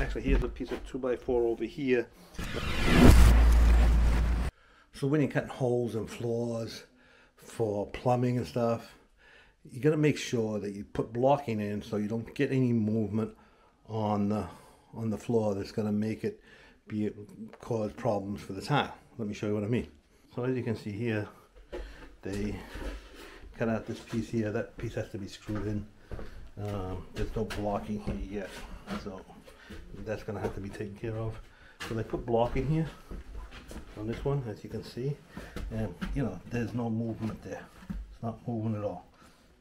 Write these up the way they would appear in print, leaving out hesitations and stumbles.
Actually, here's a piece of 2x4 over here. So when you're cutting holes in floors for plumbing and stuff, you got to make sure that you put blocking in so you don't get any movement on the floor that's going to make it cause problems for the tile. Let me show you what I mean. So as you can see here, they cut out this piece here. That piece has to be screwed in. There's no blocking here yet, so that's going to have to be taken care of. So they put blocking here on this one, as you can see, and you know, there's no movement there. It's not moving at all.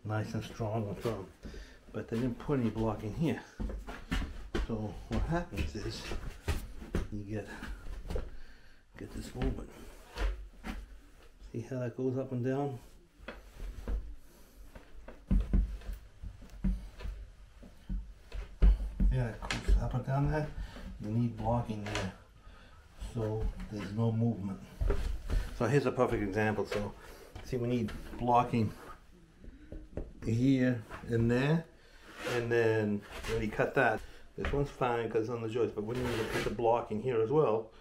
Nice and strong and firm. But they didn't put any blocking here. So what happens is you get this movement. See how that goes up and down? Yeah, it goes up and down there. You need blocking there, so there's no movement. So here's a perfect example. So see, we need blocking here and there, and then when you cut that, this one's fine because it's on the joist, but we need to put the blocking here as well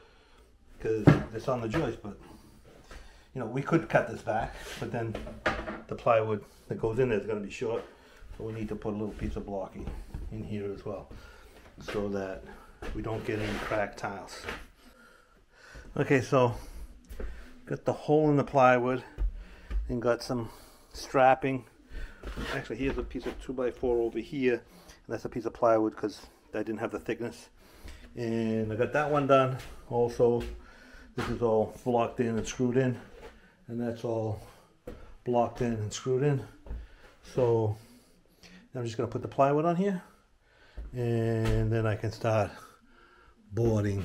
because it's on the joist. But you know, we could cut this back, but then the plywood that goes in there is going to be short, so we need to put a little piece of blocking in here as well so that we don't get any cracked tiles. Okay, so got the hole in the plywood and got some strapping. Actually, here's a piece of 2x4 over here, and that's a piece of plywood because I didn't have the thickness. And I got that one done also. This is all blocked in and screwed in, and that's all blocked in and screwed in. So I'm just going to put the plywood on here, and then I can start boarding